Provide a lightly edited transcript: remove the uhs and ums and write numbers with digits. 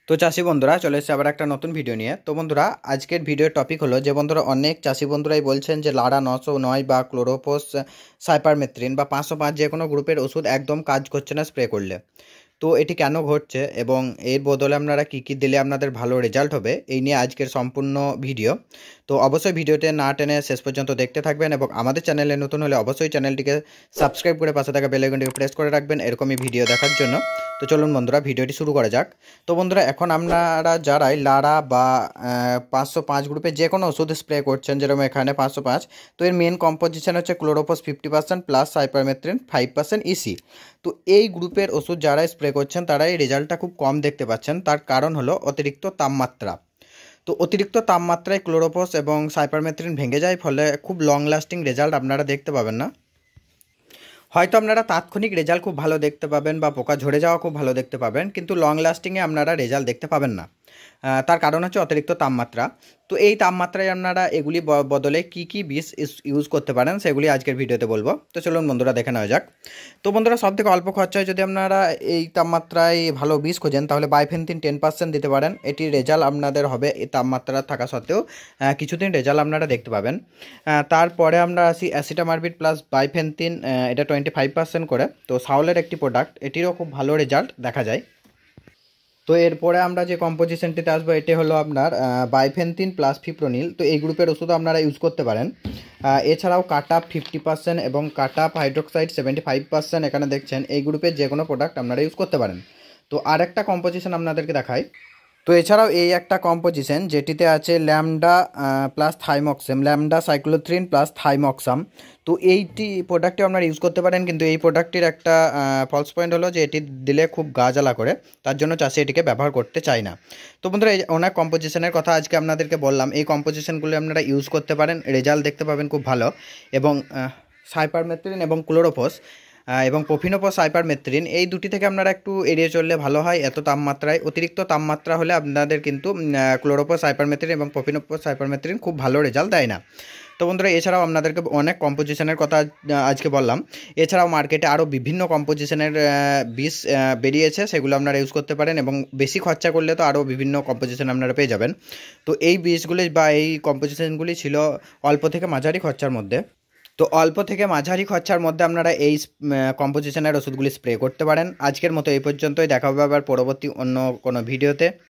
তো চাষি বন্ধুরা চলে এসেছে আবার একটা নতুন ভিডিও নিয়ে। তো বন্ধুরা আজকের ভিডিওর টপিক হলো যে বন্ধুরা অনেক চাষি বন্ধুরাই বলছেন যে লাড়া 909 বা ক্লোরোপোস সাইপারমেথ্রিন বা 505 যে কোনো গ্রুপের ওষুধ একদম কাজ করছে না স্প্রে করলে। তো এটি কেন ঘটছে এবং এর বদলে আপনারা কী কী দিলে আপনাদের ভালো রেজাল্ট হবে এই নিয়ে আজকের সম্পূর্ণ ভিডিও। তো অবশ্যই ভিডিওতে না টেনে শেষ পর্যন্ত দেখতে থাকবেন এবং আমাদের চ্যানেলে নতুন হলে অবশ্যই চ্যানেলটিকে সাবস্ক্রাইব করে পাশে থাকা বেল আইকনটিকে প্রেস করে রাখবেন এরকমই ভিডিও দেখার জন্য। তো চলুন বন্ধুরা ভিডিওটি শুরু করা যাক। তো বন্ধুরা এখন আপনারা যারাই লাড়া বা 505 গ্রুপে যে কোনো ওষুধ স্প্রে করছেন, যেরকম এখানে 505, তো এর মেন কম্পোজিশন হচ্ছে ক্লোরোপোস 50% প্লাস সাইপারমেথ্রিন 5% ইসি। তো এই গ্রুপের ওষুধ যারা স্প্রে করছেন তারাই রেজাল্টটা খুব কম দেখতে পাচ্ছেন। তার কারণ হলো অতিরিক্ত তাপমাত্রা। তো অতিরিক্ত তাপমাত্রায় ক্লোরোপোস এবং সাইপারমেথ্রিন ভেঙে যায়, ফলে খুব লং লাস্টিং রেজাল্ট আপনারা দেখতে পাবেন না। হয়তো আপনারা তাৎক্ষণিক রেজাল্ট খুব ভালো দেখতে পাবেন বা পোকা ঝরে যাওয়া খুব ভালো দেখতে পাবেন, কিন্তু লং লাস্টিংয়ে আপনারা রেজাল্ট দেখতে পাবেন না। তার কারণ হচ্ছে অতিরিক্ত তাপমাত্রা। তো এই তাপমাত্রায় আপনারা এগুলি বদলে কী কী বিষ ইউজ করতে পারেন সেগুলি আজকের ভিডিওতে বলবো। তো চলুন বন্ধুরা দেখে নেওয়া যাক। তো বন্ধুরা সবথেকে অল্প খরচায় যদি আপনারা এই তাপমাত্রায় ভালো বিষ খোঁজেন তাহলে বাইফেন্থিন 10% দিতে পারেন। এটির রেজাল্ট আপনাদের হবে এই তাপমাত্রা থাকা সত্ত্বেও কিছুদিন রেজাল্ট আপনারা দেখতে পাবেন। তারপরে আমরা আসি অ্যাসিটামারবিড প্লাস বাইফেন্থিন, এটা 25% করে। তো সাউলের একটি প্রোডাক্ট, এটিরও খুব ভালো রেজাল্ট দেখা যায়। তো এরপরে আমরা যে কম্পোজিশনটিতে আসবো এটি হলো আপনার বাইফেন্থিন প্লাস ফিপ্রোনিল। তো এই গ্রুপের ওষুধ আপনারা ইউজ করতে পারেন। এছাড়াও কাটাপ 50% এবং কাটাপ হাইড্রোক্সাইড 75% এখানে দেখছেন, এই গ্রুপের যে কোনো প্রোডাক্ট আপনারা ইউজ করতে পারেন। তো আরেকটা কম্পোজিশন আপনাদেরকে দেখাই। তো এছাড়াও এই একটা কম্পোজিশন যেটিতে আছে ল্যামডা প্লাস থাইমক্সাম, ল্যামডা সাইক্লোথ্রিন প্লাস থাইমক্সাম। তো এইটি প্রোডাক্টটি আপনারা ইউজ করতে পারেন, কিন্তু এই প্রোডাক্টটির একটা ফলস পয়েন্ট হলো যে এটি দিলে খুব গা জ্বালা করে, তার জন্য চাষি এটিকে ব্যবহার করতে চায় না। তো বন্ধুরা এই অনেক কম্পোজিশনের কথা আজকে আপনাদেরকে বললাম, এই কম্পোজিশনগুলো আপনারা ইউজ করতে পারেন, রেজাল্ট দেখতে পাবেন খুব ভালো। এবং সাইপারমেথ্রিন এবং ক্লোরোপোস এবং প্রোফিনোপোস সাইপারমেথ্রিন এই দুটি থেকে আপনারা একটু এড়িয়ে চললে ভালো হয়। এত তাপমাত্রায়, অতিরিক্ত তাপমাত্রা হলে আপনাদের কিন্তু ক্লোরোপোস সাইপারমেথ্রিন এবং প্রোফিনোপোস সাইপারমেথ্রিন খুব ভালো রেজাল্ট দেয় না। তো বন্ধুরা এছাড়াও আপনাদেরকে অনেক কম্পোজিশনের কথা আজকে বললাম। এছাড়াও মার্কেটে আরও বিভিন্ন কম্পোজিশনের বিষ বেরিয়েছে, সেগুলো আপনারা ইউজ করতে পারেন এবং বেশি খরচা করলে তো আরও বিভিন্ন কম্পোজিশন আপনারা পেয়ে যাবেন। তো এই বিষগুলি বা এই কম্পোজিশনগুলি ছিল অল্প থেকে মাঝারি খরচার মধ্যে। তো অল্প থেকে মাঝারি খরচার মধ্যে আপনারা এই কম্পোজিশনের ওষুধগুলি স্প্রে করতে পারেন। আজকের মতো এই পর্যন্তই, দেখা হবে আবার পরবর্তী অন্য কোনো ভিডিওতে।